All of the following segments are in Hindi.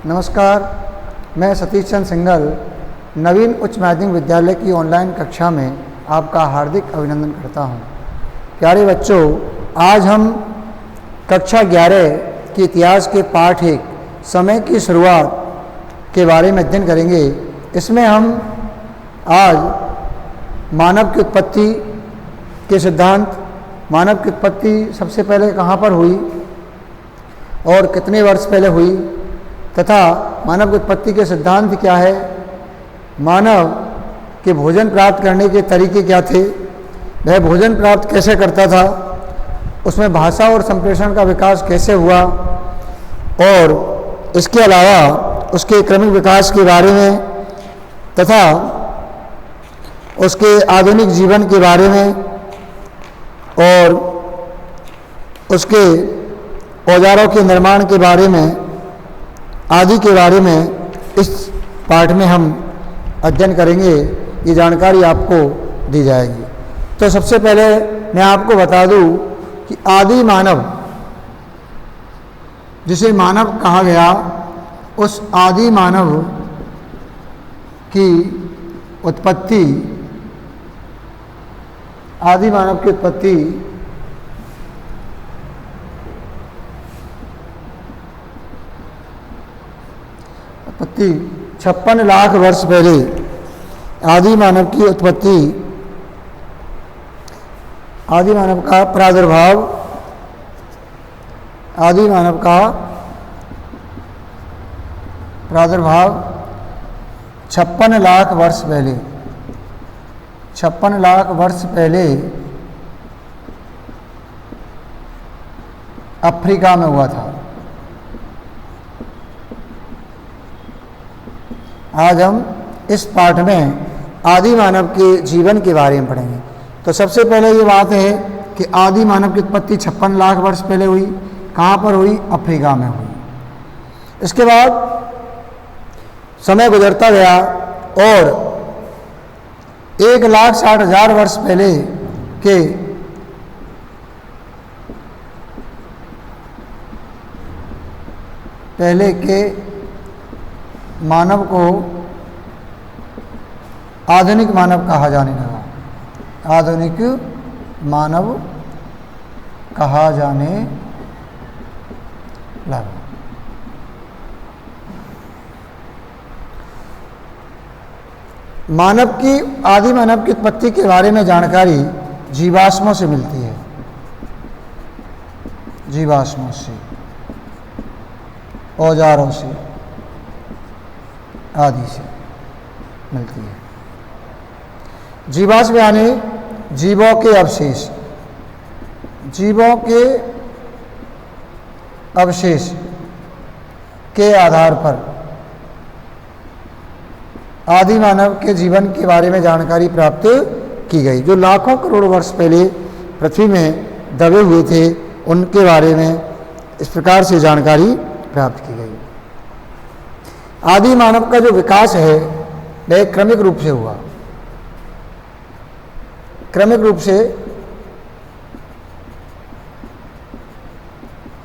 नमस्कार, मैं सतीश चंद्र सिंघल नवीन उच्च माध्यमिक विद्यालय की ऑनलाइन कक्षा में आपका हार्दिक अभिनंदन करता हूं। प्यारे बच्चों, आज हम कक्षा 11 के इतिहास के पाठ 1 समय की शुरुआत के बारे में अध्ययन करेंगे। इसमें हम आज मानव की उत्पत्ति के सिद्धांत, मानव की उत्पत्ति सबसे पहले कहाँ पर हुई और कितने वर्ष पहले हुई, तथा मानव की उत्पत्ति के सिद्धांत क्या है, मानव के भोजन प्राप्त करने के तरीके क्या थे, वह भोजन प्राप्त कैसे करता था, उसमें भाषा और संप्रेषण का विकास कैसे हुआ, और इसके अलावा उसके क्रमिक विकास के बारे में तथा उसके आधुनिक जीवन के बारे में और उसके औजारों के निर्माण के बारे में आदि के बारे में इस पाठ में हम अध्ययन करेंगे। ये जानकारी आपको दी जाएगी। तो सबसे पहले मैं आपको बता दूं कि आदि मानव, जिसे मानव कहा गया, उस आदि मानव की उत्पत्ति, आदि मानव की उत्पत्ति उत्पत्ति 56 लाख वर्ष पहले आदि मानव की उत्पत्ति, आदि मानव का प्रादुर्भाव, आदि मानव का प्रादुर्भाव 56 लाख वर्ष पहले, 56 लाख वर्ष पहले अफ्रीका में हुआ था। आज हम इस पाठ में आदि मानव के जीवन के बारे में पढ़ेंगे। तो सबसे पहले ये बात है कि आदि मानव की उत्पत्ति 56 लाख वर्ष पहले हुई। कहाँ पर हुई? अफ्रीका में हुई। इसके बाद समय गुजरता गया और 1,60,000 वर्ष पहले के मानव को आधुनिक मानव कहा जाने लगा। आधुनिक मानव कहा जाने लगा। मानव की, आदि मानव की उत्पत्ति के बारे में जानकारी जीवाश्मों से मिलती है। जीवाश्मों से, औजारों से, आदि से मिलती है। जीवाश्म यानी जीवों के अवशेष, जीवों के अवशेष के आधार पर आदि मानव के जीवन के बारे में जानकारी प्राप्त की गई। जो लाखों करोड़ वर्ष पहले पृथ्वी में दबे हुए थे, उनके बारे में इस प्रकार से जानकारी प्राप्त की गई। आदि मानव का जो विकास है वह क्रमिक रूप से हुआ। क्रमिक रूप से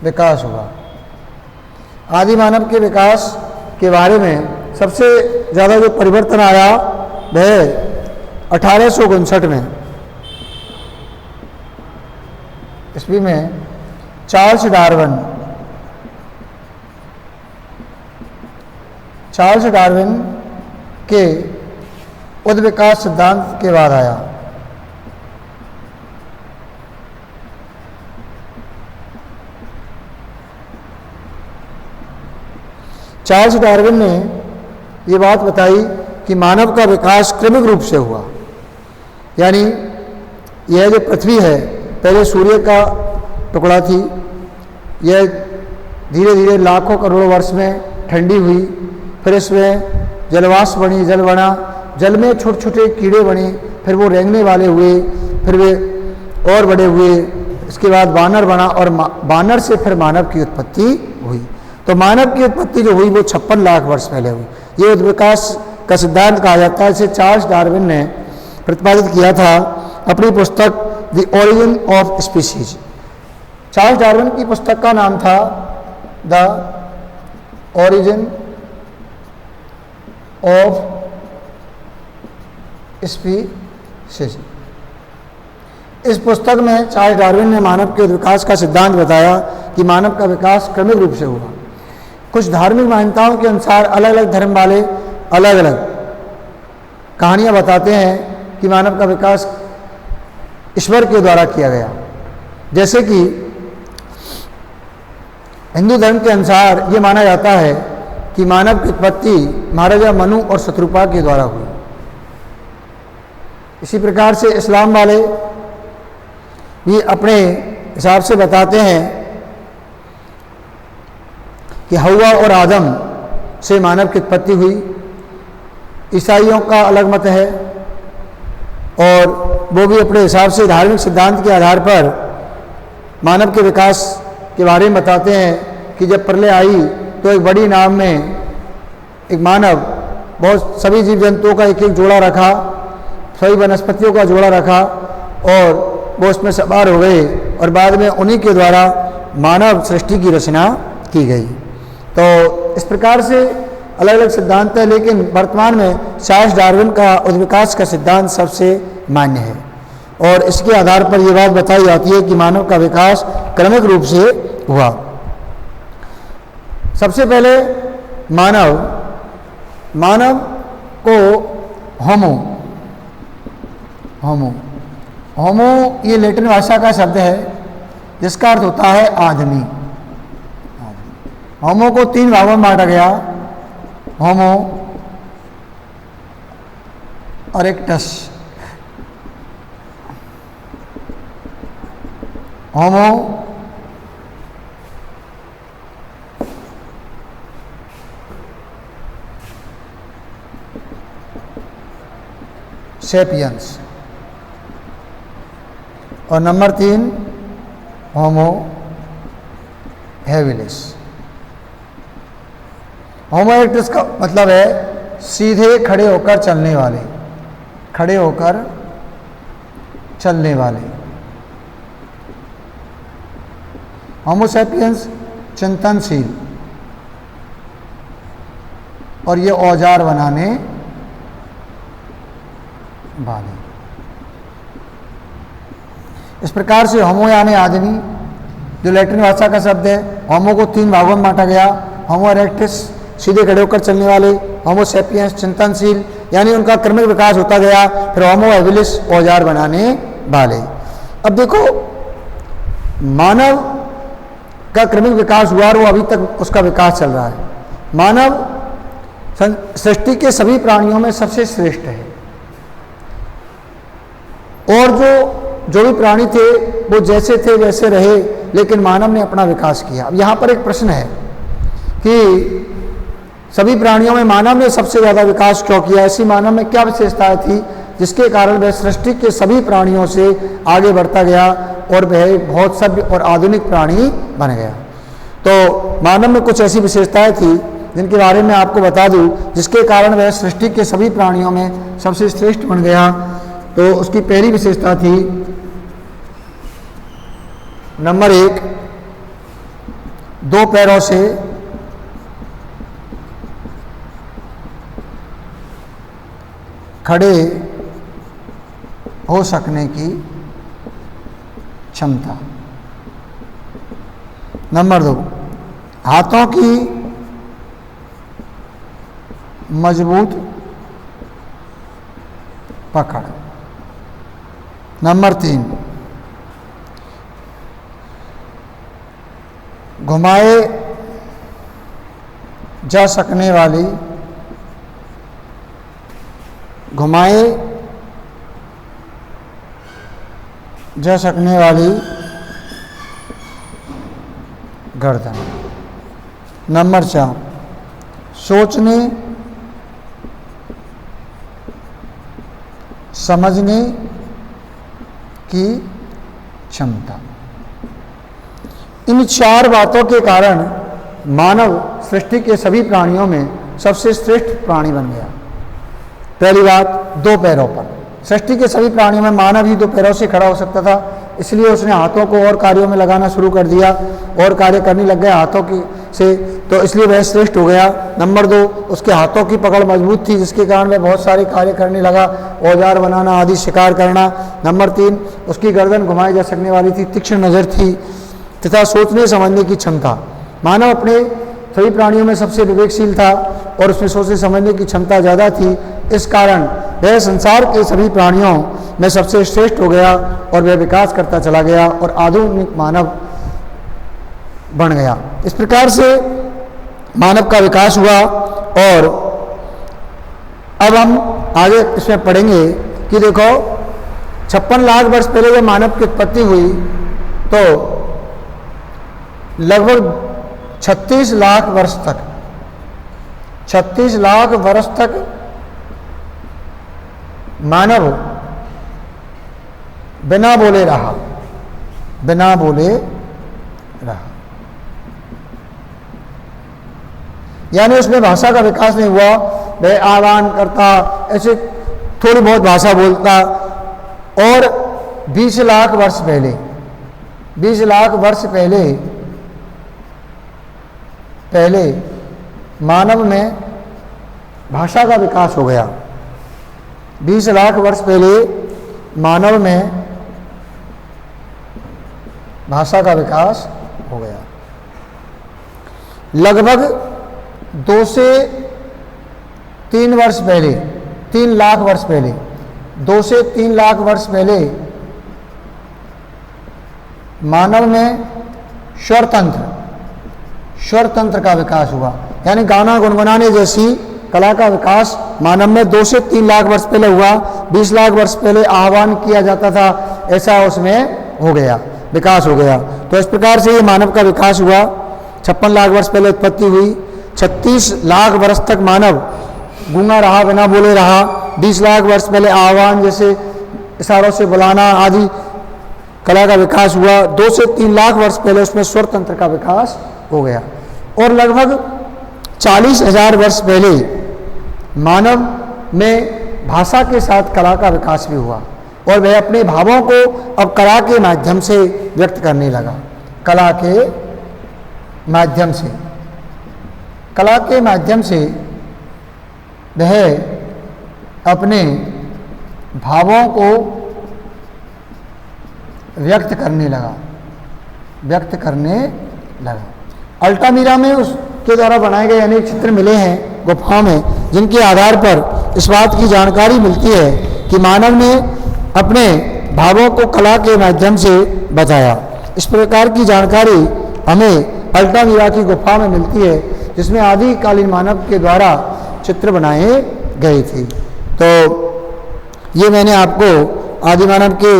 विकास हुआ। आदि मानव के विकास के बारे में सबसे ज़्यादा जो परिवर्तन आया वह 1859 में ईस्वी में चार्ल्स डार्विन के उद्विकास सिद्धांत के बाद आया। चार्ल्स डार्विन ने ये बात बताई कि मानव का विकास क्रमिक रूप से हुआ। यानी यह जो पृथ्वी है पहले सूर्य का टुकड़ा थी, यह धीरे धीरे लाखों करोड़ों वर्ष में ठंडी हुई, फिर इसमें जलवाष्प बनी, जल बना, जल में छोटे छोटे कीड़े बने, फिर वो रेंगने वाले हुए, फिर वे और बड़े हुए, इसके बाद वानर बना और वानर से फिर मानव की उत्पत्ति हुई। तो मानव की उत्पत्ति जो हुई वो 56 लाख वर्ष पहले हुई। ये उद्विकास का सिद्धांत कहा जाता है। इसे चार्ल्स डार्विन ने प्रतिपादित किया था अपनी पुस्तक the origin of species. Charles Darwin की पुस्तक का नाम था द ओरिजिन ऑफ स्पीशीज। इस पुस्तक में चार्ल्स डार्विन ने मानव के विकास का सिद्धांत बताया कि मानव का विकास क्रमिक रूप से हुआ। कुछ धार्मिक मान्यताओं के अनुसार अलग अलग धर्म वाले अलग अलग कहानियां बताते हैं कि मानव का विकास ईश्वर के द्वारा किया गया। जैसे कि हिंदू धर्म के अनुसार ये माना जाता है कि मानव की उत्पत्ति महाराजा मनु और शत्रुपा के द्वारा हुई। इसी प्रकार से इस्लाम वाले भी अपने हिसाब से बताते हैं कि हव्वा और आदम से मानव की उत्पत्ति हुई। ईसाइयों का अलग मत है और वो भी अपने हिसाब से धार्मिक सिद्धांत के आधार पर मानव के विकास के बारे में बताते हैं कि जब प्रलय आई तो एक बड़ी नाव में एक मानव बहुत सभी जीव जंतुओं का एक एक जोड़ा रखा, सभी वनस्पतियों का जोड़ा रखा और वो उसमें सवार हो गए और बाद में उन्हीं के द्वारा मानव सृष्टि की रचना की गई। तो इस प्रकार से अलग अलग सिद्धांत है, लेकिन वर्तमान में चार्ल्स डार्विन का उद्विकास का सिद्धांत सबसे मान्य है और इसके आधार पर यह बात बताई जाती है कि मानव का विकास क्रमिक रूप से हुआ। सबसे पहले मानव को होमो ये लैटिन भाषा का शब्द है जिसका अर्थ होता है आदमी। होमो को 3 भागों में बांटा गया, होमो इरेक्टस, होमो सेपियंस और नंबर 3 होमो हैबिलिस। होमो इरेक्टस का मतलब है सीधे खड़े होकर चलने वाले, होमो सैपियंस चिंतनशील और ये औजार बनाने वाले। इस प्रकार से होमो यानी आदमी जो लैटिन भाषा का शब्द है, होमो को 3 भागों में बांटा गया, होमो इरेक्टस सीधे खड़े होकर चलने वाले, होमो सैपियंस चिंतनशील यानी उनका क्रमिक विकास होता गया, फिर होमो हैबिलिस औजार बनाने वाले। अब देखो मानव का क्रमिक विकास हुआ और वो अभी तक उसका विकास चल रहा है। मानव सृष्टि के सभी प्राणियों में सबसे श्रेष्ठ है और जो भी प्राणी थे वो जैसे थे वैसे रहे, लेकिन मानव ने अपना विकास किया। अब यहाँ पर एक प्रश्न है कि सभी प्राणियों में मानव ने सबसे ज़्यादा विकास क्यों किया? ऐसी मानव में क्या विशेषताएं थी जिसके कारण वह सृष्टि के सभी प्राणियों से आगे बढ़ता गया और वह बहुत सभ्य और आधुनिक प्राणी बन गया? तो मानव में कुछ ऐसी विशेषताएं थी जिनके बारे में आपको बता दूं जिसके कारण वह सृष्टि के सभी प्राणियों में सबसे श्रेष्ठ बन गया। तो उसकी पहली विशेषता थी नंबर 1, 2 पैरों से खड़े हो सकने की क्षमता। नंबर 2, हाथों की मजबूत पकड़। नंबर 3, घुमाए जा सकने वाली गर्दन। नंबर 4, सोचने समझने की क्षमता। इन 4 बातों के कारण मानव सृष्टि के सभी प्राणियों में सबसे श्रेष्ठ प्राणी बन गया। पहली बात, 2 पैरों पर। सृष्टि के सभी प्राणियों में मानव ही 2 पैरों से खड़ा हो सकता था, इसलिए उसने हाथों को और कार्यों में लगाना शुरू कर दिया और कार्य करने लग गया। हाथों की से, तो इसलिए वह श्रेष्ठ हो गया। नंबर 2, उसके हाथों की पकड़ मजबूत थी, जिसके कारण वह बहुत सारे कार्य करने लगा, औजार बनाना आदि, शिकार करना। नंबर 3, उसकी गर्दन घुमाई जा सकने वाली थी, तीक्ष्ण नज़र थी तथा सोचने समझने की क्षमता। मानव अपने सभी प्राणियों में सबसे विवेकशील था और उसमें सोचने समझने की क्षमता ज़्यादा थी। इस कारण वह संसार के सभी प्राणियों में सबसे श्रेष्ठ हो गया और वह विकास करता चला गया और आधुनिक मानव बन गया। इस प्रकार से मानव का विकास हुआ। और अब हम आगे इसमें पढ़ेंगे कि देखो 56 लाख वर्ष पहले जब मानव की उत्पत्ति हुई तो लगभग 36 लाख वर्ष तक 36 लाख वर्ष तक मानव बिना बोले रहा, बिना बोले रहा, यानी उसमें भाषा का विकास नहीं हुआ। वह आह्वान करता, ऐसे थोड़ी बहुत भाषा बोलता। और 20 लाख वर्ष पहले 20 लाख वर्ष पहले मानव में भाषा का विकास हो गया। 20 लाख वर्ष पहले मानव में भाषा का विकास हो गया। लगभग 2 से 3 वर्ष पहले, 3 लाख वर्ष पहले, 2 से 3 लाख वर्ष पहले मानव में स्वर तंत्र का विकास हुआ, यानी गाना गुनगुनाने जैसी कला का विकास मानव में 2 से 3 लाख वर्ष पहले हुआ। 20 लाख वर्ष पहले आह्वान किया जाता था, ऐसा उसमें हो गया, विकास हो गया। तो इस प्रकार से ये मानव का विकास हुआ। 56 लाख वर्ष पहले उत्पत्ति हुई। 36 लाख वर्ष तक मानव गूंगा रहा, बिना बोले रहा। 20 लाख वर्ष पहले आह्वान जैसे इशारों से बुलाना आदि कला का विकास हुआ। 2 से 3 लाख वर्ष पहले उसमें स्वर तंत्र का विकास हो गया। और लगभग 40,000 वर्ष पहले मानव में भाषा के साथ कला का विकास भी हुआ और वह अपने भावों को अब कला के माध्यम से व्यक्त करने लगा। कला के माध्यम से वह अपने भावों को व्यक्त करने लगा। अल्टामीरा में उसके द्वारा बनाए गए अनेक चित्र मिले हैं गुफाओं में, जिनके आधार पर इस बात की जानकारी मिलती है कि मानव ने अपने भावों को कला के माध्यम से बताया। इस प्रकार की जानकारी हमें अल्टामीरा की गुफा में मिलती है, जिसमें आदिकालीन मानव के द्वारा चित्र बनाए गए थे। तो ये मैंने आपको आदि मानव के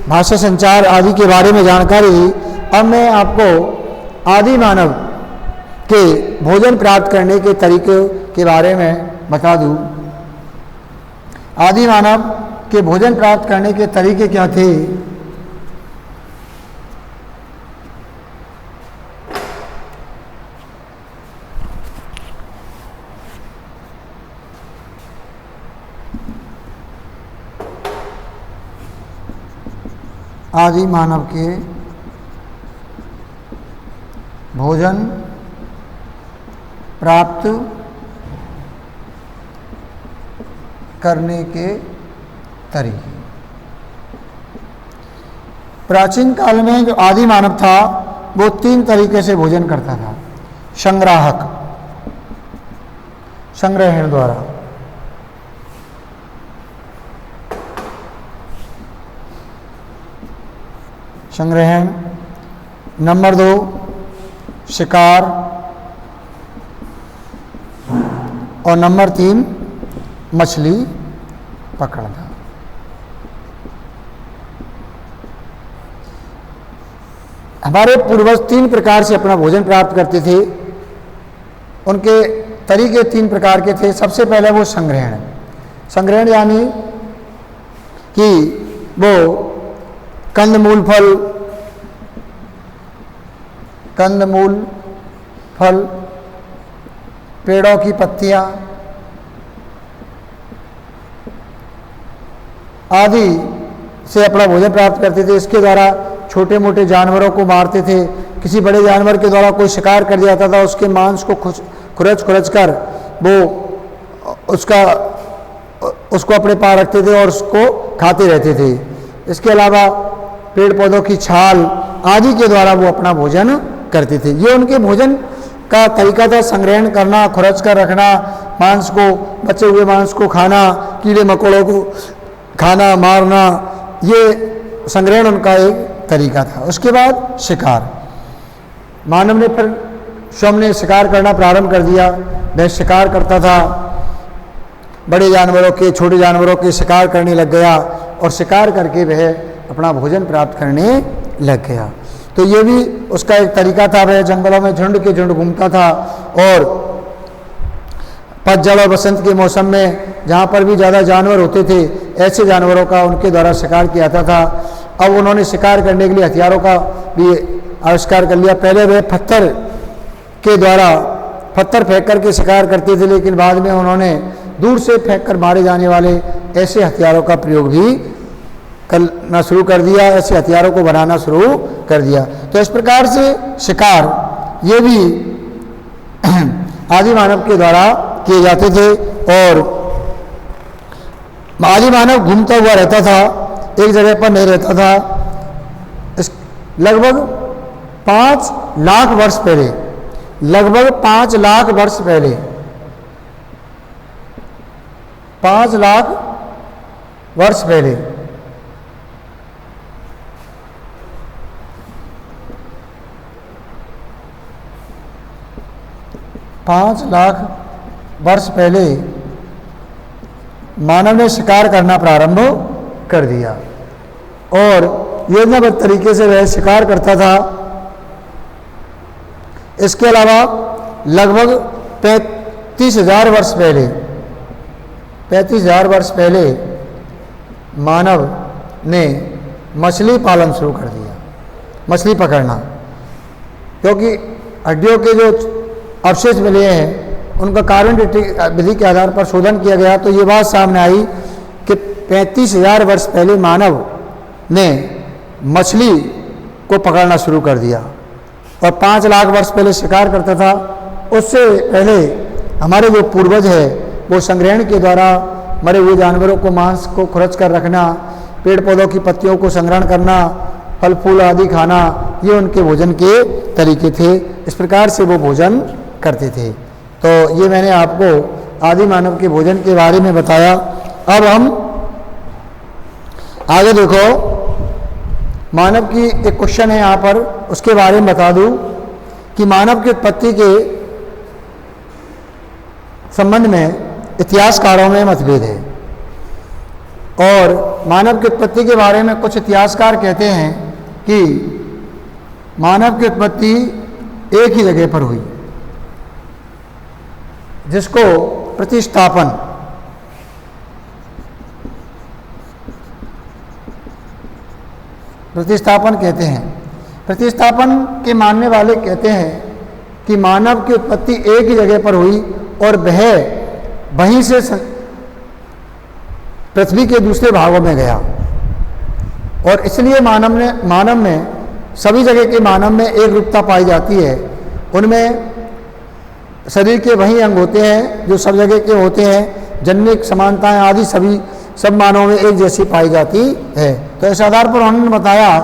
भाषा संचार आदि के बारे में जानकारी दी। अब मैं आपको आदि मानव के भोजन प्राप्त करने के तरीके के बारे में बता दूं। आदि मानव के भोजन प्राप्त करने के तरीके क्या थे? आदि मानव के भोजन प्राप्त करने के तरीके। प्राचीन काल में जो आदि मानव था वो 3 तरीके से भोजन करता था। संग्रहण द्वारा, नंबर 2 शिकार और नंबर 3 मछली पकड़ना। हमारे पूर्वज 3 प्रकार से अपना भोजन प्राप्त करते थे। उनके तरीके 3 प्रकार के थे। सबसे पहले वो संग्रहण यानी कि वो कंदमूल फल, पेड़ों की पत्तियां आदि से अपना भोजन प्राप्त करते थे। इसके द्वारा छोटे मोटे जानवरों को मारते थे। किसी बड़े जानवर के द्वारा कोई शिकार कर दिया जाता था, उसके मांस को खुरच कर वो उसको अपने पास रखते थे और उसको खाते रहते थे। इसके अलावा पेड़ पौधों की छाल आदि के द्वारा वो अपना भोजन करते थे। ये उनके भोजन का तरीका था, संग्रहण करना, खुरच कर रखना, मांस को, बचे हुए मांस को खाना, कीड़े मकोड़ों को खाना, मारना, ये संग्रहण उनका एक तरीका था। उसके बाद शिकार, मानव ने फिर स्वयं ने शिकार करना प्रारंभ कर दिया। वह शिकार करता था, बड़े जानवरों के, छोटे जानवरों के शिकार करने लग गया और शिकार करके वह अपना भोजन प्राप्त करने लग गया। तो ये भी उसका एक तरीका था। वह जंगलों में झुंड के झुंड घूमता था और पतझड़ और बसंत के मौसम में जहाँ पर भी ज़्यादा जानवर होते थे, ऐसे जानवरों का उनके द्वारा शिकार किया जाता था। अब उन्होंने शिकार करने के लिए हथियारों का भी आविष्कार कर लिया। पहले वे पत्थर के द्वारा पत्थर फेंक करके शिकार करते थे, लेकिन बाद में उन्होंने दूर से फेंक कर मारे जाने वाले ऐसे हथियारों का प्रयोग भी करना शुरू कर दिया, ऐसे हथियारों को बनाना शुरू कर दिया। तो इस प्रकार से शिकार ये भी आदि मानव के द्वारा किए जाते थे। और आदि मानव घूमता हुआ रहता था, एक जगह पर नहीं रहता था। लगभग 5 लाख वर्ष पहले, लगभग 5 लाख वर्ष पहले, 5 लाख वर्ष पहले 5 लाख वर्ष पहले मानव ने शिकार करना प्रारंभ कर दिया और योजनाबद्ध तरीके से वह शिकार करता था। इसके अलावा लगभग 35,000 वर्ष पहले, 35,000 वर्ष पहले मानव ने मछली पालन शुरू कर दिया, मछली पकड़ना। क्योंकि हड्डियों के जो अवशेष मिले हैं उनका कार्बन डेटिंग विधि के आधार पर शोधन किया गया, तो ये बात सामने आई कि 35,000 वर्ष पहले मानव ने मछली को पकड़ना शुरू कर दिया और 5 लाख वर्ष पहले शिकार करता था। उससे पहले हमारे जो पूर्वज है वो संग्रहण के द्वारा मरे हुए जानवरों को, मांस को खुरच कर रखना, पेड़ पौधों की पत्तियों को संग्रहण करना, फल फूल आदि खाना, ये उनके भोजन के तरीके थे। इस प्रकार से वो भोजन करते थे। तो ये मैंने आपको आदि मानव के भोजन के बारे में बताया। अब हम आगे देखो, मानव की एक क्वेश्चन है यहाँ पर, उसके बारे में बता दूं कि मानव की उत्पत्ति के संबंध में इतिहासकारों में मतभेद है। और मानव की उत्पत्ति के बारे में कुछ इतिहासकार कहते हैं कि मानव की उत्पत्ति एक ही जगह पर हुई, जिसको प्रतिस्थापन कहते हैं। प्रतिस्थापन के मानने वाले कहते हैं कि मानव की उत्पत्ति एक ही जगह पर हुई और वह वहीं से पृथ्वी के दूसरे भागों में गया और इसलिए मानव में सभी जगह के मानव में एक रूपता पाई जाती है। उनमें शरीर के वही अंग होते हैं जो सब जगह के होते हैं, जन्मिक समानताएं आदि सभी सब मानवों में एक जैसी पाई जाती है। तो इस आधार पर उन्होंने बताया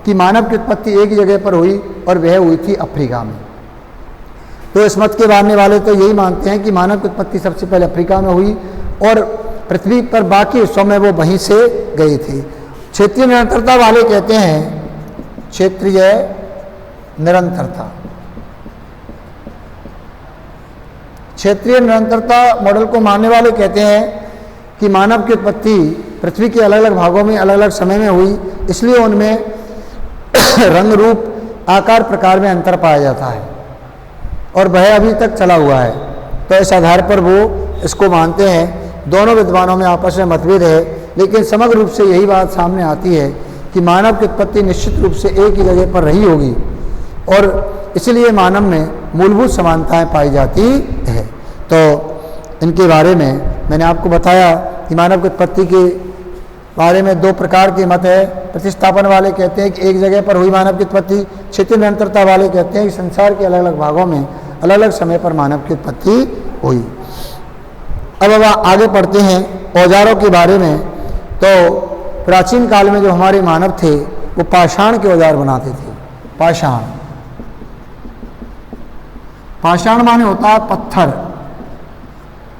कि मानव की उत्पत्ति एक ही जगह पर हुई और वह हुई थी अफ्रीका में। तो इस मत के मानने वाले तो यही मानते हैं कि मानव की उत्पत्ति सबसे पहले अफ्रीका में हुई और पृथ्वी पर बाकी हिस्सों में वो वहीं से गए थे। क्षेत्रीय निरंतरता वाले कहते हैं, क्षेत्रीय निरंतरता, क्षेत्रीय निरंतरता मॉडल को मानने वाले कहते हैं कि मानव की उत्पत्ति पृथ्वी के अलग अलग भागों में अलग अलग समय में हुई, इसलिए उनमें रंग रूप आकार प्रकार में अंतर पाया जाता है और वह अभी तक चला हुआ है। तो इस आधार पर वो इसको मानते हैं। दोनों विद्वानों में आपस में मतभेद है, लेकिन समग्र रूप से यही बात सामने आती है कि मानव की उत्पत्ति निश्चित रूप से एक ही जगह पर रही होगी और इसलिए मानव में मूलभूत समानताएं पाई जाती है। तो इनके बारे में मैंने आपको बताया कि मानव की उत्पत्ति के बारे में दो प्रकार के मत है। प्रतिस्थापन वाले कहते हैं कि एक जगह पर हुई मानव की उत्पत्ति, क्षेत्रीय निरंतरता वाले कहते हैं कि संसार के अलग अलग भागों में अलग अलग समय पर मानव की उत्पत्ति हुई। अब आगे पढ़ते हैं औजारों के बारे में। तो प्राचीन काल में जो हमारे मानव थे वो पाषाण के औजार बनाते थे। पाषाण, पाषाण माने होता है पत्थर।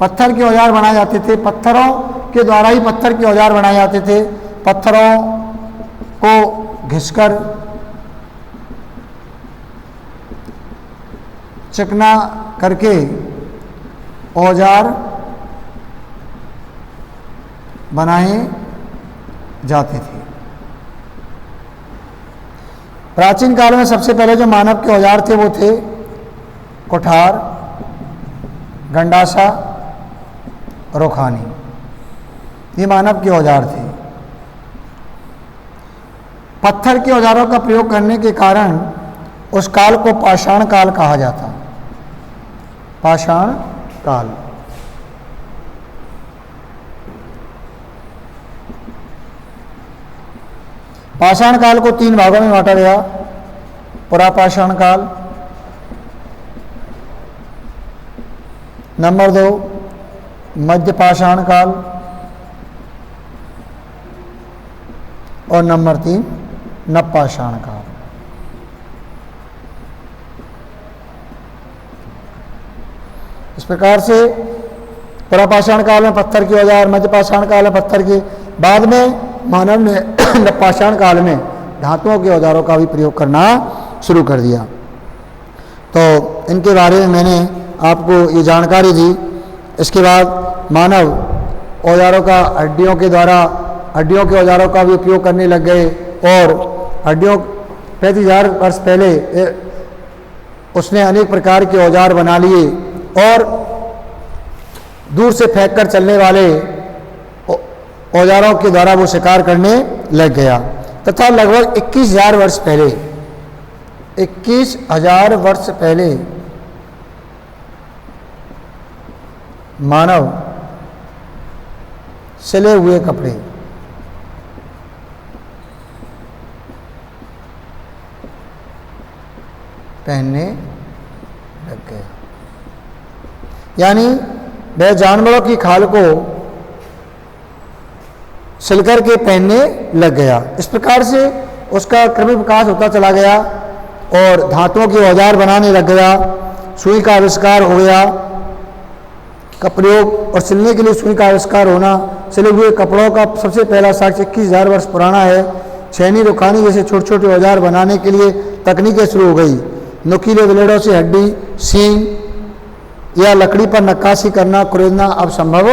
पत्थर के औजार बनाए जाते थे, पत्थरों के द्वारा ही पत्थर के औजार बनाए जाते थे। पत्थरों को घिसकर चिकना करके औजार बनाए जाते थे। प्राचीन काल में सबसे पहले जो मानव के औजार थे वो थे कुठार, गंडासा, रोखानी। ये मानव के औजार थे। पत्थर के औजारों का प्रयोग करने के कारण उस काल को पाषाण काल कहा जाता। पाषाण काल। पाषाण काल को तीन भागों में बांटा गया। पुरापाषाण काल, नंबर 2 मध्य पाषाण काल और नंबर 3 नवपाषाण काल। इस प्रकार से पुरापाषाण काल में पत्थर के औजार, मध्य पाषाण काल में पत्थर के, बाद में मानव ने नवपाषाण काल में धातुओं के औजारों का भी प्रयोग करना शुरू कर दिया। तो इनके बारे में मैंने आपको ये जानकारी दी। इसके बाद मानव औजारों का हड्डियों के औजारों का भी उपयोग करने लग गए और हड्डियों 35,000 वर्ष पहले उसने अनेक प्रकार के औजार बना लिए और दूर से फेंक कर चलने वाले औजारों के द्वारा वो शिकार करने लग गया तथा लगभग 21,000 वर्ष पहले 21,000 वर्ष पहले मानव सिले हुए कपड़े पहनने लग गया। यानी वह जानवरों की खाल को सिलकर के पहनने लग गया। इस प्रकार से उसका क्रमिक विकास होता चला गया और धातुओं के औजार बनाने लग गया। सुई का आविष्कार हो गया का प्रयोग और सिलने के लिए सुई का आविष्कार होना। सिले हुए कपड़ों का सबसे पहला साक्ष्य 21,000 वर्ष पुराना है। छेनी, रुखानी जैसे छोटे छोटे औजार बनाने के लिए तकनीकें शुरू हो गई। नुकीले ब्लेडों से हड्डी, सींग या लकड़ी पर नक्काशी करना, कुरेदना अब संभव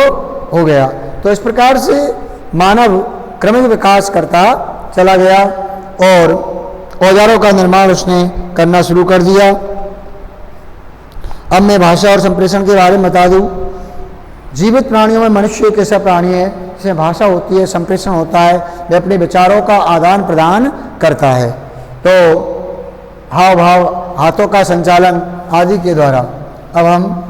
हो गया। तो इस प्रकार से मानव क्रमिक विकास करता चला गया और औजारों का निर्माण उसने करना शुरू कर दिया। अब मैं भाषा और संप्रेषण के बारे में बता दूं। जीवित प्राणियों में मनुष्य एक ऐसा प्राणी है जिसमें भाषा होती है, संप्रेषण होता है, वह अपने विचारों का आदान प्रदान करता है। तो हाव भाव, हाथों का संचालन आदि के द्वारा। अब हम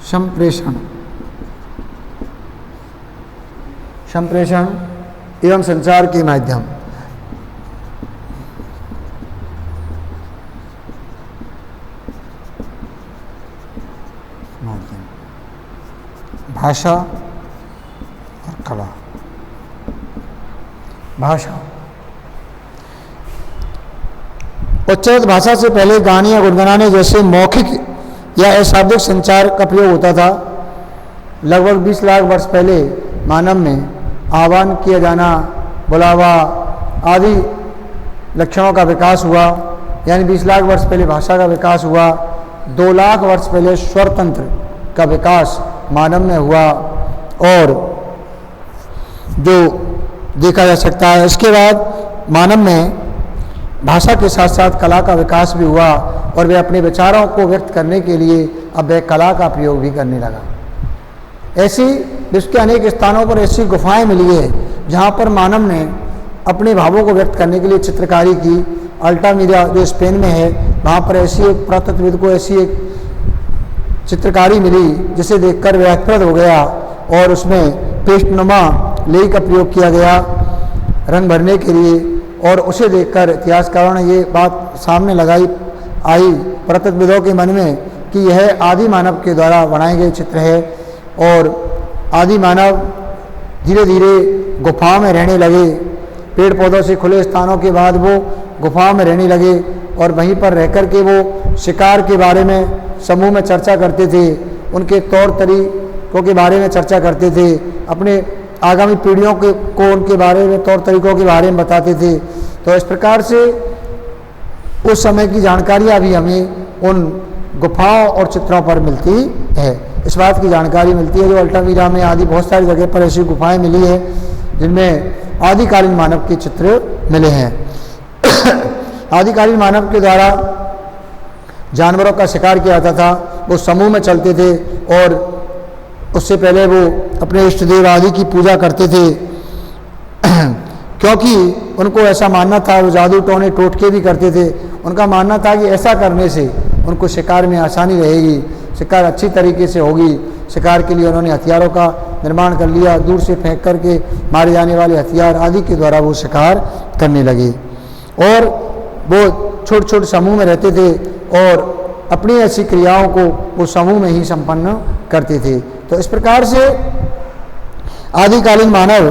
संप्रेषण एवं संचार के माध्यम। भाषा और कला। भाषा, उच्चारित भाषा से पहले गाने या गुनगुनाने जैसे मौखिक या अशाब्दिक संचार का प्रयोग होता था। लगभग 20 लाख वर्ष पहले मानव में आह्वान किया जाना, बुलावा आदि लक्षणों का विकास हुआ। यानी 20 लाख वर्ष पहले भाषा का विकास हुआ। 2 लाख वर्ष पहले स्वर तंत्र का विकास मानव में हुआ और जो देखा जा सकता है। इसके बाद मानव में भाषा के साथ साथ कला का विकास भी हुआ और वह अपने विचारों को व्यक्त करने के लिए अब वह कला का प्रयोग भी करने लगा। ऐसी विश्व के अनेक स्थानों पर ऐसी गुफाएं मिली है जहाँ पर मानव ने अपने भावों को व्यक्त करने के लिए चित्रकारी की। अल्टामीरा जो स्पेन में है, वहाँ पर ऐसी एक पुरातत्वविद को ऐसी एक चित्रकारी मिली जिसे देखकर व्याप्रद हो गया और उसमें पेस्टनुमा लेई का प्रयोग किया गया रंग भरने के लिए, और उसे देखकर इतिहासकारों ने ये बात सामने लगाई आई प्रत्यक्षविदों के मन में कि यह आदि मानव के द्वारा बनाए गए चित्र है। और आदि मानव धीरे धीरे गुफाओं में रहने लगे, पेड़ पौधों से खुले स्थानों के बाद वो गुफाओं में रहने लगे और वहीं पर रह कर के वो शिकार के बारे में समूह में चर्चा करते थे, उनके तौर तरीकों के बारे में चर्चा करते थे, अपने आगामी पीढ़ियों को उनके बारे में तौर तरीकों के बारे में बताते थे। तो इस प्रकार से उस समय की जानकारियाँ भी हमें उन गुफाओं और चित्रों पर मिलती है। इस बात की जानकारी मिलती है जो अल्टामीरा में आदि बहुत सारी जगह पर ऐसी गुफाएं मिली है जिनमें आदिकालीन मानव के चित्र मिले हैं। आदिकालीन मानव के द्वारा जानवरों का शिकार किया जाता था, वो समूह में चलते थे और उससे पहले वो अपने इष्ट देव आदि की पूजा करते थे क्योंकि उनको ऐसा मानना था, वो जादू टोने टोटके भी करते थे। उनका मानना था कि ऐसा करने से उनको शिकार में आसानी रहेगी, शिकार अच्छी तरीके से होगी। शिकार के लिए उन्होंने हथियारों का निर्माण कर लिया, दूर से फेंक करके मारे जाने वाले हथियार आदि के द्वारा वो शिकार करने लगे और वो छोटे छोटे समूह में रहते थे और अपनी ऐसी क्रियाओं को वो समूह में ही संपन्न करते थे। तो इस प्रकार से आदिकालीन मानव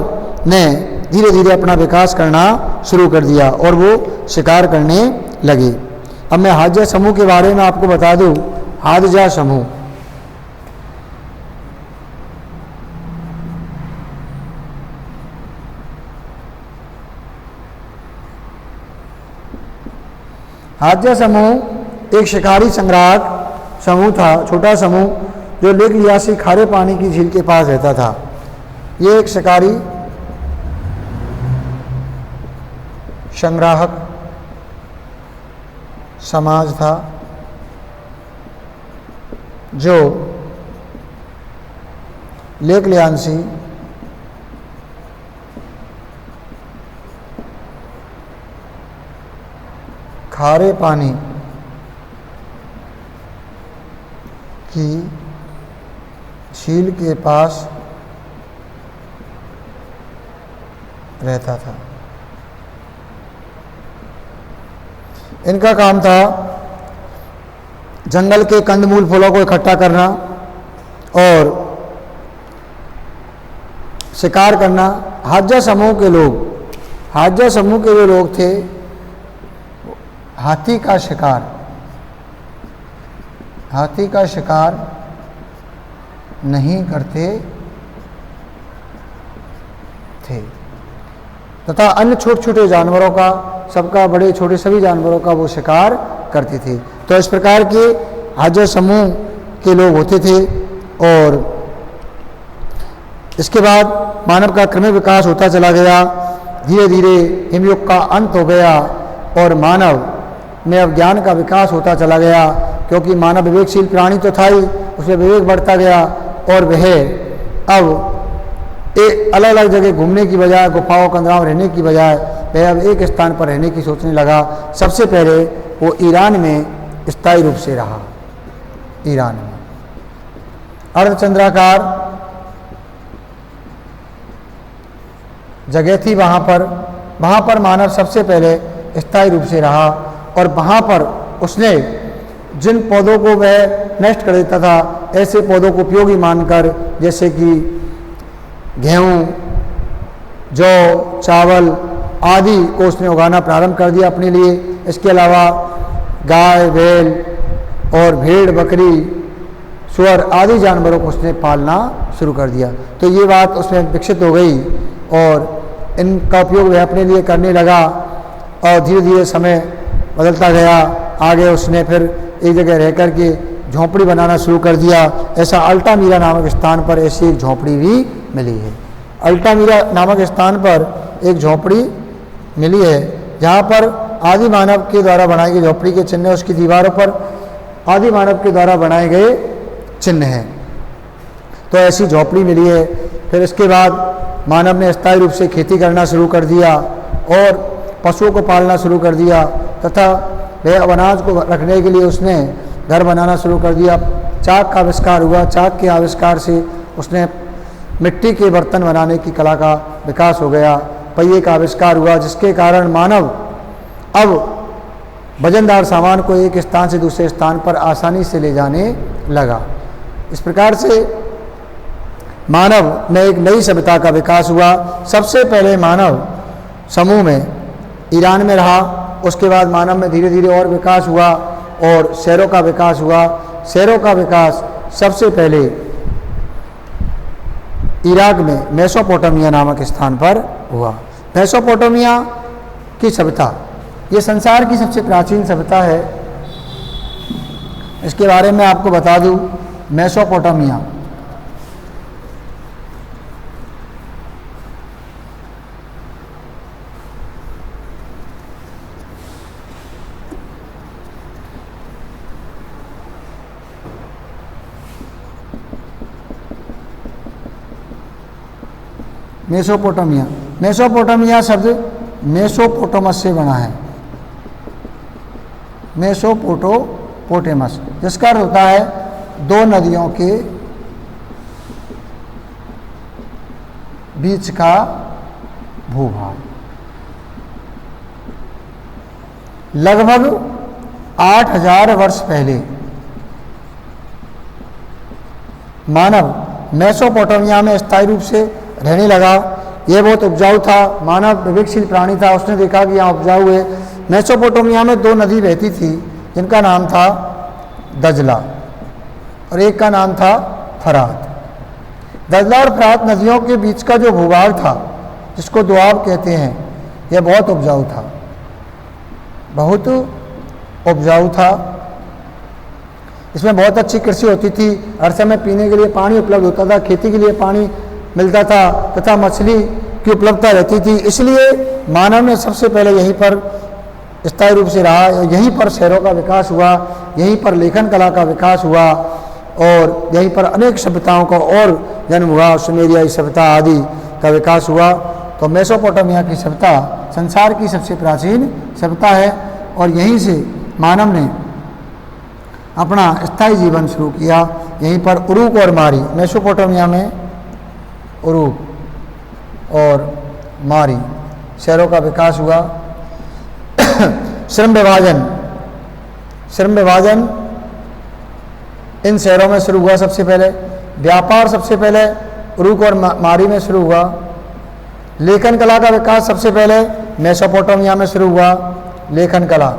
ने धीरे धीरे अपना विकास करना शुरू कर दिया और वो शिकार करने लगे। अब मैं हादजा समूह के बारे में आपको बता दूं। हादजा समूह हादजा समूह एक शिकारी संग्राहक समूह था, छोटा समूह जो लेक लियासी खारे पानी की झील के पास रहता था। ये एक शिकारी संग्राहक समाज था जो लेक लियासी खारे पानी की झील के पास रहता था। इनका काम था जंगल के कंदमूल फलों को इकट्ठा करना और शिकार करना। हादजा समूह के जो लोग थे हाथी का शिकार नहीं करते थे तथा अन्य छोटे छोटे जानवरों का, सबका, बड़े छोटे सभी जानवरों का वो शिकार करते थे। तो इस प्रकार के हादजा समूह के लोग होते थे और इसके बाद मानव का क्रमिक विकास होता चला गया। धीरे धीरे हिमयुग का अंत हो गया और मानव में अब ज्ञान का विकास होता चला गया क्योंकि मानव विवेकशील प्राणी तो था ही, उसमें विवेक बढ़ता गया और वह अब अलग अलग जगह घूमने की बजाय, गुफाओं कंदराओं में रहने की बजाय वह अब एक स्थान पर रहने की सोचने लगा। सबसे पहले वो ईरान में स्थायी रूप से रहा। ईरान में अर्धचंद्राकार जगह थी, वहाँ पर मानव सबसे पहले स्थायी रूप से रहा और वहाँ पर उसने जिन पौधों को वह नष्ट कर देता था, ऐसे पौधों को उपयोगी मानकर, जैसे कि गेहूँ, जौ, चावल आदि को उसने उगाना प्रारंभ कर दिया अपने लिए। इसके अलावा गाय, बैल और भेड़, बकरी, सुअर आदि जानवरों को उसने पालना शुरू कर दिया। तो ये बात उसमें विकसित हो गई और इनका उपयोग वह अपने लिए करने लगा और धीरे धीरे समय बदलता गया। आगे उसने फिर एक जगह रह कर के झोंपड़ी बनाना शुरू कर दिया। ऐसा अल्टामीरा नामक स्थान पर ऐसी एक झोंपड़ी भी मिली है। अल्टामीरा नामक स्थान पर एक झोंपड़ी मिली है जहाँ पर आदि मानव के द्वारा बनाई गई झोंपड़ी के चिन्ह, उसकी दीवारों पर आदि मानव के द्वारा बनाए गए चिन्ह हैं। तो ऐसी झोंपड़ी मिली है। फिर इसके बाद मानव ने स्थायी रूप से खेती करना शुरू कर दिया और पशुओं को पालना शुरू कर दिया तथा वह अनाज को रखने के लिए उसने घर बनाना शुरू कर दिया, चाक का आविष्कार हुआ। चाक के आविष्कार से उसने मिट्टी के बर्तन बनाने की कला का विकास हो गया। पहिए का आविष्कार हुआ, जिसके कारण मानव अब वजनदार सामान को एक स्थान से दूसरे स्थान पर आसानी से ले जाने लगा। इस प्रकार से मानव में एक नई सभ्यता का विकास हुआ। सबसे पहले मानव समूह में ईरान में रहा, उसके बाद मानव में धीरे धीरे और विकास हुआ और शहरों का विकास हुआ। शहरों का विकास सबसे पहले इराक में मेसोपोटामिया नामक स्थान पर हुआ। मेसोपोटामिया की सभ्यता ये संसार की सबसे प्राचीन सभ्यता है। इसके बारे में आपको बता दूं, मेसोपोटामिया मेसोपोटामिया शब्द मेसोपोटामस से बना है। मेसोपोटामस, जिसका अर्थ होता है दो नदियों के बीच का भूभाग। लगभग 8000 वर्ष पहले मानव मेसोपोटामिया में स्थायी रूप से रहने लगा। यह बहुत उपजाऊ था, मानव विवेकशील प्राणी था। उसने देखा कि यहाँ उपजाऊ है। मेसोपोटामिया में दो नदी बहती थी, जिनका नाम था दजला और एक का नाम था फरात। दजला और फरात नदियों के बीच का जो भूभाग था, जिसको दोआब कहते हैं, यह बहुत उपजाऊ था, बहुत उपजाऊ था। इसमें बहुत अच्छी कृषि होती थी। हर समय पीने के लिए पानी उपलब्ध होता था, खेती के लिए पानी मिलता था तथा मछली की उपलब्धता रहती थी। इसलिए मानव ने सबसे पहले यहीं पर स्थायी रूप से रहा। यहीं पर शहरों का विकास हुआ, यहीं पर लेखन कला का विकास हुआ और यहीं पर अनेक सभ्यताओं का और जन्म हुआ। सुमेरियाई सभ्यता आदि का विकास हुआ। तो मेसोपोटामिया की सभ्यता संसार की सबसे प्राचीन सभ्यता है और यहीं से मानव ने अपना स्थायी जीवन शुरू किया। यहीं पर उरूक और मारी, मेसोपोटामिया में उरूक और मारी शहरों का विकास हुआ। श्रम विभाजन इन शहरों में शुरू हुआ। सबसे पहले व्यापार सबसे पहले उरूक और मारी में शुरू हुआ। लेखन कला का विकास सबसे पहले मेसोपोटामिया में शुरू हुआ। लेखन कला,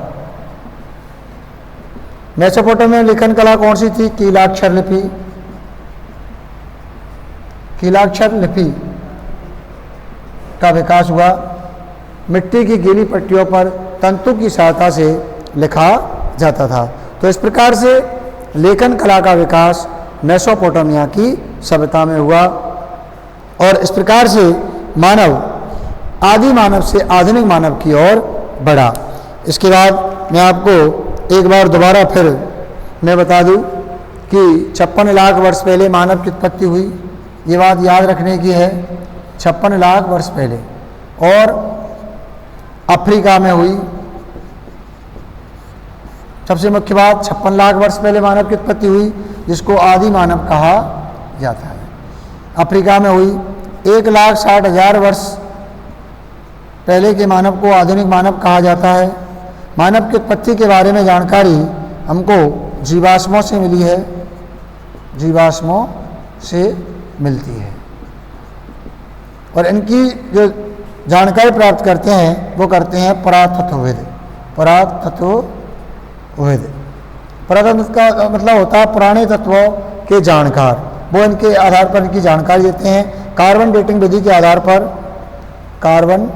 मेसोपोटामिया में लेखन कला कौन सी थी? कीलाक्षर लिपि। कीलाक्षर लिपि का विकास हुआ। मिट्टी की गीली पट्टियों पर तंतु की सहायता से लिखा जाता था। तो इस प्रकार से लेखन कला का विकास मेसोपोटामिया की सभ्यता में हुआ और इस प्रकार से मानव आदि मानव से आधुनिक मानव की ओर बढ़ा। इसके बाद मैं आपको एक बार दोबारा फिर मैं बता दूं कि 56 लाख वर्ष पहले मानव की उत्पत्ति हुई। ये बात याद रखने की है, 56 लाख वर्ष पहले, और अफ्रीका में हुई। सबसे मुख्य बात, 56 लाख वर्ष पहले मानव की उत्पत्ति हुई, जिसको आदि मानव कहा जाता है। अफ्रीका में हुई। 1,60,000 वर्ष पहले के मानव को आधुनिक मानव कहा जाता है। मानव की उत्पत्ति के बारे में जानकारी हमको जीवाश्मों से मिली है, जीवाश्मों से मिलती है और इनकी जो जानकारी प्राप्त करते हैं वो करते हैं पुरातत्वविद। पुरातत्वविद का मतलब होता है पुराने तत्वों के जानकार। वो इनके आधार पर इनकी जानकारी देते हैं। कार्बन डेटिंग विधि के आधार पर, कार्बन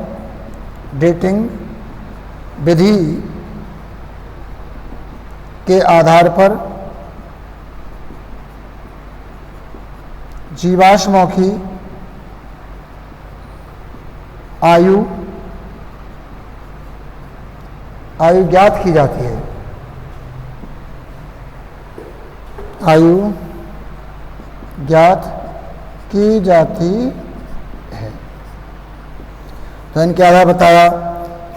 डेटिंग विधि के आधार पर जीवाश्मों की आयु ज्ञात की जाती है। आयु ज्ञात की जाती है। तो इनके आधार बताया।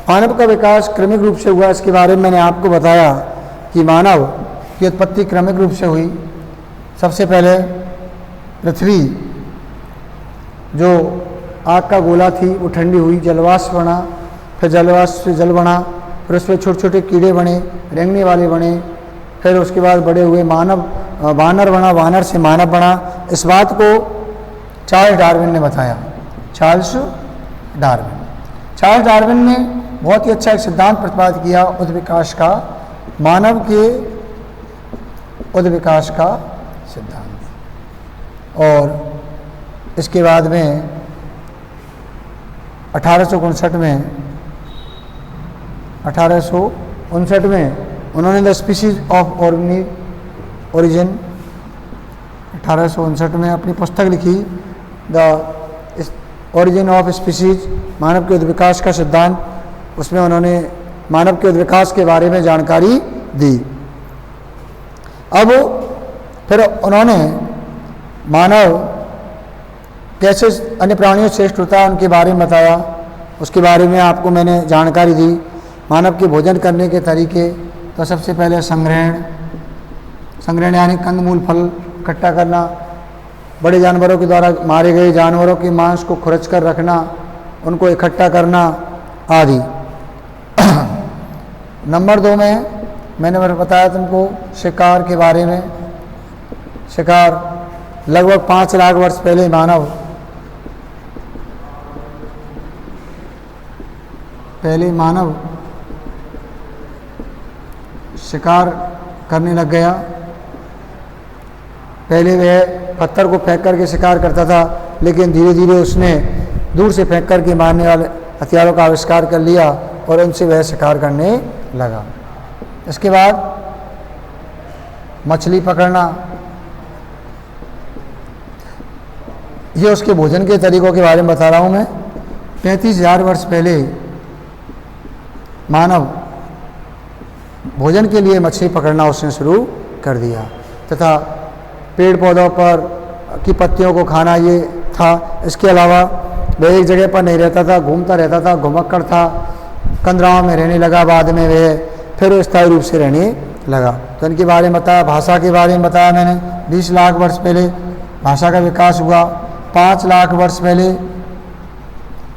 मानव का विकास क्रमिक रूप से हुआ। इसके बारे में मैंने आपको बताया कि मानव की उत्पत्ति क्रमिक रूप से हुई। सबसे पहले पृथ्वी जो आग का गोला थी वो ठंडी हुई, जलवाष्प बना, फिर जलवाष्प से जल बना, फिर उसमें छोटे छोटे कीड़े बने, रेंगने वाले बने, फिर उसके बाद बड़े हुए वानर बना, वानर से मानव बना। इस बात को चार्ल्स डार्विन ने बताया। चार्ल्स डार्विन ने बहुत ही अच्छा एक सिद्धांत प्रतिपादित किया उद्विकास का, मानव के उद्विकास का सिद्धांत। और इसके बाद में 1859 में उन्होंने द स्पीशीज ऑफ ओरिजिन 1859 में अपनी पुस्तक लिखी, द ओरिजिन ऑफ स्पीशीज, मानव के उद्विकास का सिद्धांत। उसमें उन्होंने मानव के उद्विकास के बारे में जानकारी दी। अब फिर उन्होंने मानव कैसे अन्य प्राणियों से श्रेष्ठ होता है उनके बारे में बताया। उसके बारे में आपको मैंने जानकारी दी। मानव के भोजन करने के तरीके, तो सबसे पहले संग्रहण यानी कंदमूल फल इकट्ठा करना, बड़े जानवरों के द्वारा मारे गए जानवरों के मांस को खुरच कर रखना, उनको इकट्ठा करना आदि। नंबर 2 में मैंने बताया तुमको शिकार के बारे में। शिकार लगभग 5 लाख वर्ष पहले मानव शिकार करने लग गया। पहले वह पत्थर को फेंक करके शिकार करता था, लेकिन धीरे धीरे उसने दूर से फेंक करके मारने वाले हथियारों का आविष्कार कर लिया और उनसे वह शिकार करने लगा। इसके बाद मछली पकड़ना, ये उसके भोजन के तरीकों के बारे में बता रहा हूँ मैं। 35,000 वर्ष पहले मानव भोजन के लिए मछली पकड़ना उसने शुरू कर दिया, तथा पेड़ पौधों पर की पत्तियों को खाना ये था। इसके अलावा वह एक जगह पर नहीं रहता था, घूमता रहता था, घुमक्कड़ था, कंदराओं में रहने लगा। बाद में वह फिर स्थायी रूप से रहने लगा। तो इनके बारे में बताया। भाषा के बारे में बताया मैंने। 20 लाख वर्ष पहले भाषा का विकास हुआ। 5 लाख वर्ष पहले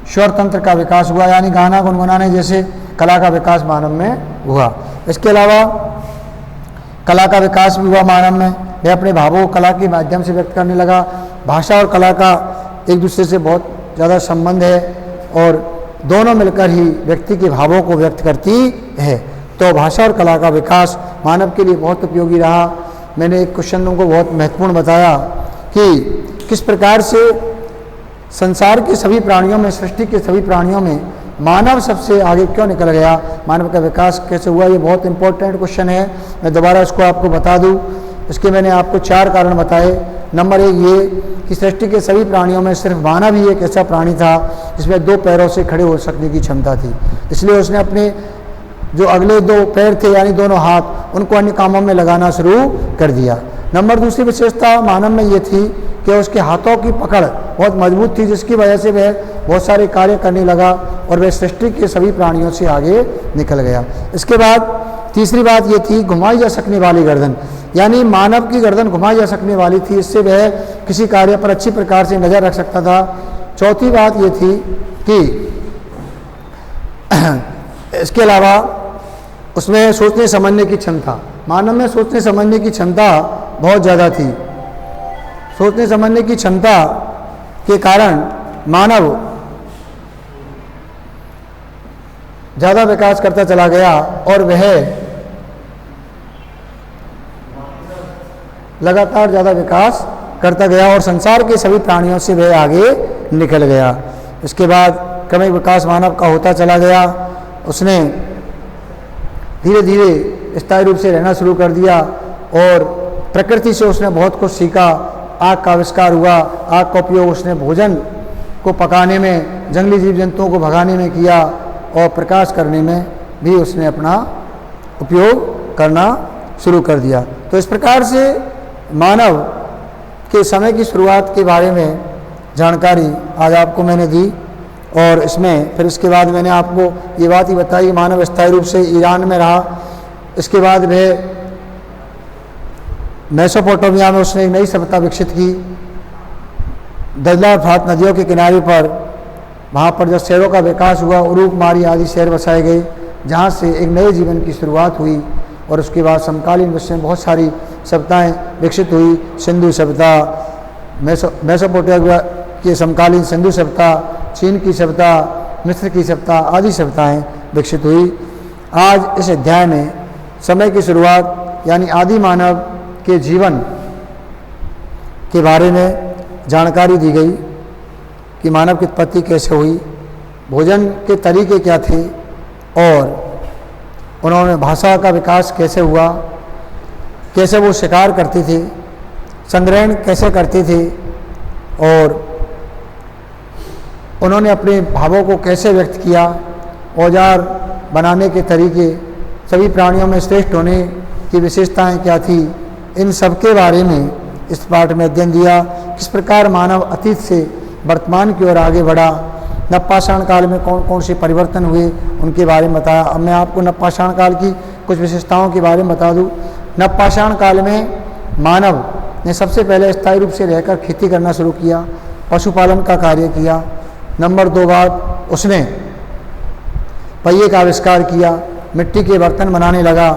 स्वर तंत्र का विकास हुआ, यानी गाना गुनगुनाने जैसे कला का विकास मानव में हुआ। इसके अलावा कला का विकास भी हुआ मानव में। वह अपने भावों को कला के माध्यम से व्यक्त करने लगा। भाषा और कला का एक दूसरे से बहुत ज़्यादा संबंध है और दोनों मिलकर ही व्यक्ति के भावों को व्यक्त करती है। तो भाषा और कला का विकास मानव के लिए बहुत उपयोगी रहा। मैंने एक क्वेश्चन तुमको बहुत महत्वपूर्ण बताया कि किस प्रकार से संसार के सभी प्राणियों में, सृष्टि के सभी प्राणियों में मानव सबसे आगे क्यों निकल गया, मानव का विकास कैसे हुआ। ये बहुत इंपॉर्टेंट क्वेश्चन है। मैं दोबारा इसको आपको बता दूं। इसके मैंने आपको 4 कारण बताए। नंबर 1 ये कि सृष्टि के सभी प्राणियों में सिर्फ मानव ही एक ऐसा प्राणी था जिसमें 2 पैरों से खड़े हो सकने की क्षमता थी। इसलिए उसने अपने जो अगले 2 पैर थे यानी दोनों हाथ, उनको अन्य कामों में लगाना शुरू कर दिया। नंबर दूसरी विशेषता मानव में ये थी कि उसके हाथों की पकड़ बहुत मजबूत थी, जिसकी वजह से वह बहुत सारे कार्य करने लगा और वह सृष्टि के सभी प्राणियों से आगे निकल गया। इसके बाद तीसरी बात ये थी घुमाई जा सकने वाली गर्दन, यानी मानव की गर्दन घुमाई जा सकने वाली थी। इससे वह किसी कार्य पर अच्छी प्रकार से नज़र रख सकता था। चौथी बात ये थी कि इसके अलावा उसमें सोचने समझने की क्षमता, मानव में सोचने समझने की क्षमता बहुत ज़्यादा थी। सोचने समझने की क्षमता के कारण मानव ज़्यादा विकास करता चला गया और वह लगातार ज़्यादा विकास करता गया और संसार के सभी प्राणियों से वह आगे निकल गया। इसके बाद क्रमिक विकास मानव का होता चला गया। उसने धीरे धीरे स्थायी रूप से रहना शुरू कर दिया और प्रकृति से उसने बहुत कुछ सीखा। आग का आविष्कार हुआ। आग का उपयोग उसने भोजन को पकाने में, जंगली जीव जंतुओं को भगाने में किया और प्रकाश करने में भी उसने अपना उपयोग करना शुरू कर दिया। तो इस प्रकार से मानव के समय की शुरुआत के बारे में जानकारी आज आपको मैंने दी। और इसमें फिर इसके बाद मैंने आपको ये बात ही बताई, मानव स्थायी रूप से ईरान में रहा। इसके बाद वह मेसोपोटामिया में उसने एक नई सभ्यता विकसित की। दजला और फरात नदियों के किनारे पर वहाँ पर जब शहरों का विकास हुआ, उरूक, मारी आदि शहर बसाए गए, जहाँ से एक नए जीवन की शुरुआत हुई। और उसके बाद समकालीन विश्व में बहुत सारी सभ्यताएँ विकसित हुई। सिंधु सभ्यता, मेसोपोटामिया की समकालीन सिंधु सभ्यता, चीन की सभ्यता, मिस्र की सभ्यता आदि सभ्यताएँ विकसित हुई। आज इस अध्याय में समय की शुरुआत यानी आदि मानव के जीवन के बारे में जानकारी दी गई कि मानव की उत्पत्ति कैसे हुई, भोजन के तरीके क्या थे और उन्होंने भाषा का विकास कैसे हुआ, कैसे वो शिकार करते थे, संग्रहण कैसे करते थे और उन्होंने अपने भावों को कैसे व्यक्त किया, औजार बनाने के तरीके, सभी प्राणियों में श्रेष्ठ होने की विशेषताएं क्या थी, इन सब के बारे में इस पाठ में अध्ययन दिया। किस प्रकार मानव अतीत से वर्तमान की ओर आगे बढ़ा, नवपाषाण काल में कौन कौन से परिवर्तन हुए उनके बारे में बताया। अब मैं आपको नवपाषाण काल की कुछ विशेषताओं के बारे में बता दूं। नवपाषाण काल में मानव ने सबसे पहले स्थायी रूप से रहकर खेती करना शुरू किया, पशुपालन का कार्य किया। नंबर 2 बात, उसने पहिए का आविष्कार किया, मिट्टी के बर्तन बनाने लगा,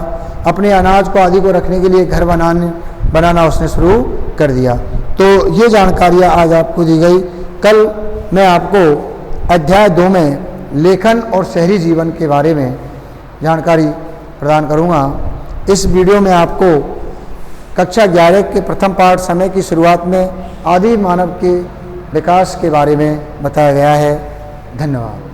अपने अनाज को आदि को रखने के लिए घर बनाना उसने शुरू कर दिया। तो ये जानकारियाँ आज आपको दी गई। कल मैं आपको अध्याय 2 में लेखन और शहरी जीवन के बारे में जानकारी प्रदान करूँगा। इस वीडियो में आपको कक्षा 11 के प्रथम पाठ समय की शुरुआत में आदि मानव के विकास के बारे में बताया गया है। धन्यवाद।